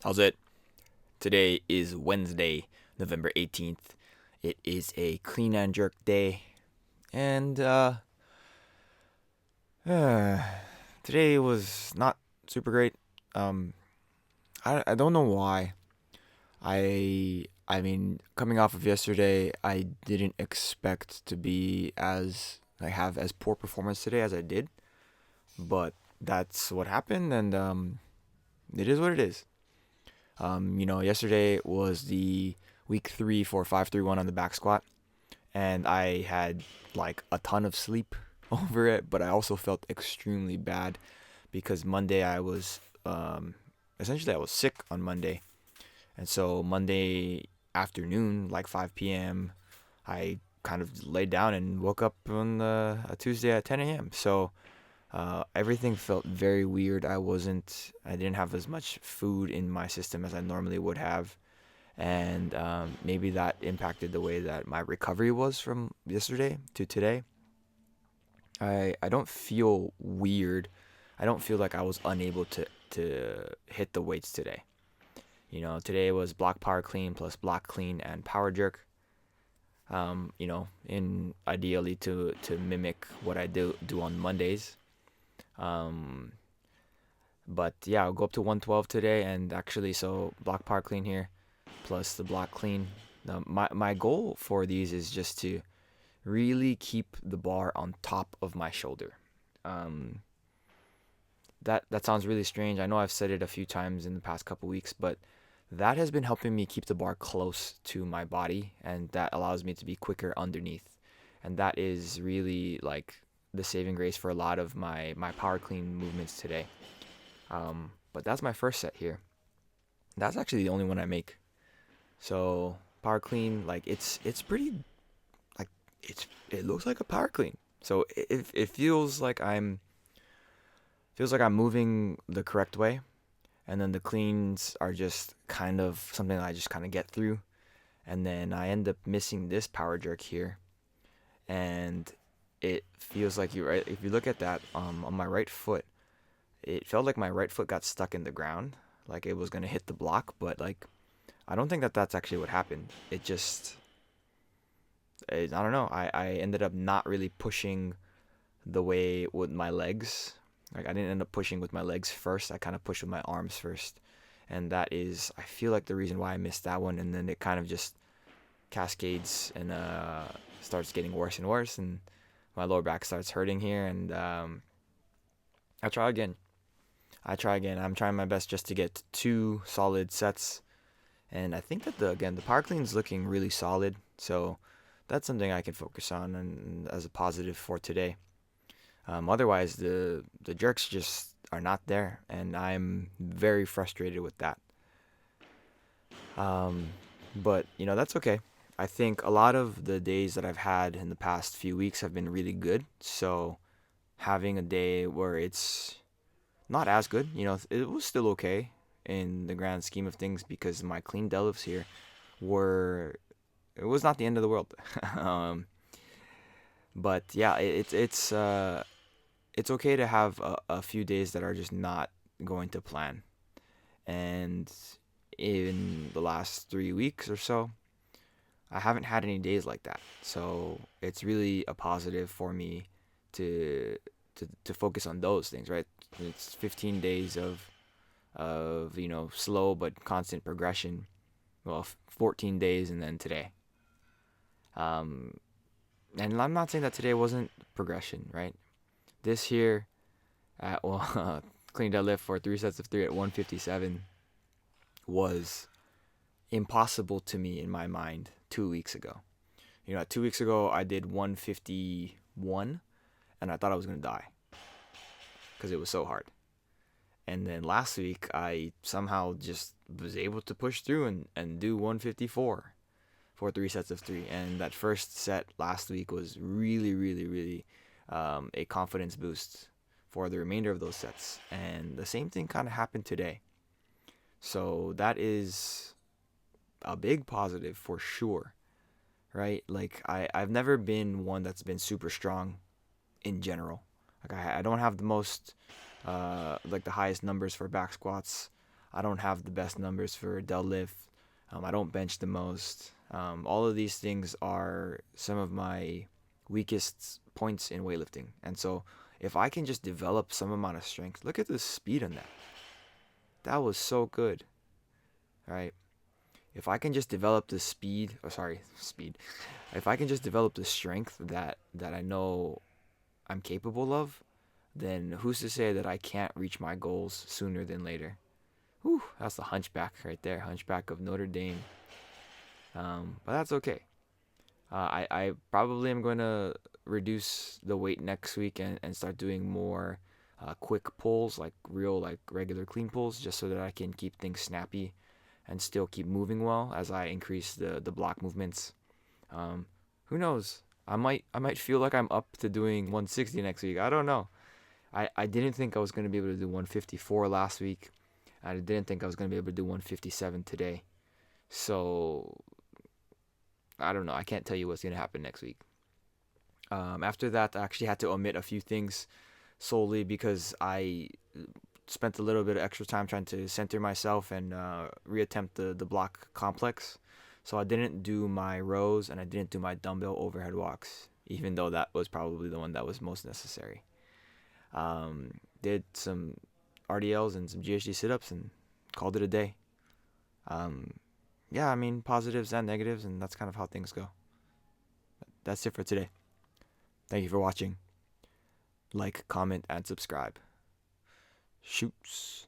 How's it? Today is Wednesday, November 18th. It is a clean and jerk day. And uh, today was not super great. Um I don't know why. I mean, coming off of yesterday, I didn't expect to be as I have as poor performance today as I did, but that's what happened and it is what it is. Yesterday was the week 3 for 531 on the back squat, and I had like a ton of sleep over it, but I also felt extremely bad because Monday I was essentially I was sick on Monday, and so Monday afternoon, like 5 p.m., I kind of laid down and woke up on a Tuesday at 10 a.m. So everything felt very weird. I didn't have as much food in my system as I normally would have, and maybe that impacted the way that my recovery was from yesterday to today. I don't feel weird. I don't feel like I was unable to hit the weights today. Today was block power clean plus block clean and power jerk. In ideally to mimic what I do on Mondays. Um, but yeah, I'll go up to 112 today, and actually, so block power clean here plus the block clean. My goal for these is just to really keep the bar on top of my shoulder. Um, that sounds really strange. I know I've said it a few times in the past couple weeks, but that has been helping me keep the bar close to my body, and that allows me to be quicker underneath. And that is really like the saving grace for a lot of my power clean movements today. But that's my first set here. That's actually the only one I make. So power clean, like it's pretty like it looks like a power clean. So it feels like I'm moving the correct way, and then the cleans are just kind of something I just kind of get through, and then I end up missing this power jerk here, and it feels like you right if you look at that on my right foot, it felt like my right foot got stuck in the ground, like it was gonna hit the block, but like I don't think that that's actually what happened. I don't know. I ended up not really pushing the way with my legs. Like I didn't end up pushing with my legs first. I kind of pushed with my arms first, and that is I feel like the reason why I missed that one. And then it kind of just cascades and starts getting worse and worse, and my lower back starts hurting here. And I try again. I try again. I'm trying my best just to get two solid sets, and I think that the power clean is looking really solid. So that's something I can focus on and as a positive for today. Otherwise, the jerks just are not there, and I'm very frustrated with that. Um, but that's okay. I think a lot of the days that I've had in the past few weeks have been really good. So having a day where it's not as good, it was still okay in the grand scheme of things because my clean deadlifts here were it was not the end of the world. um, but yeah, it's okay to have a few days that are just not going to plan. And in the last 3 weeks or so, I haven't had any days like that. So it's really a positive for me to to focus on those things, right? It's 15 days of slow but constant progression. Well, 14 days and then today. Um, and I'm not saying that today wasn't progression, right? This here at clean deadlift for 3 sets of 3 at 157 was impossible to me in my mind 2 weeks ago. 2 weeks ago I did 151 and I thought I was gonna die because it was so hard. And then last week I somehow just was able to push through and do 154 for 3 sets of 3. And that first set last week was really, really, really a confidence boost for the remainder of those sets. And the same thing kind of happened today. So that is a big positive for sure, right? Like I've never been one that's been super strong in general. Like I don't have the most like the highest numbers for back squats. I don't have the best numbers for deadlift. I don't bench the most. All of these things are some of my weakest points in weightlifting. And so if I can just develop some amount of strength, look at the speed on that. That was so good, right? If I can just develop the speed, or sorry, speed. If I can just develop the strength that I know I'm capable of, then who's to say that I can't reach my goals sooner than later? Whew, that's the hunchback right there, hunchback of Notre Dame. But that's okay. I probably am going to reduce the weight next week and start doing more quick pulls, like real, like regular clean pulls, just so that I can keep things snappy and still keep moving well as I increase the block movements. Um, who knows? I might feel like I'm up to doing 160 next week. I don't know. I didn't think I was going to be able to do 154 last week. I didn't think I was going to be able to do 157 today. So I don't know. I can't tell you what's going to happen next week. After that, I actually had to omit a few things solely because I spent a little bit of extra time trying to center myself and reattempt the block complex. So I didn't do my rows and I didn't do my dumbbell overhead walks, even though that was probably the one that was most necessary. Did some RDLs and some GHD sit-ups and called it a day. Um, yeah, I mean, positives and negatives, and that's kind of how things go. That's it for today. Thank you for watching. Like, comment, and subscribe. Shoots.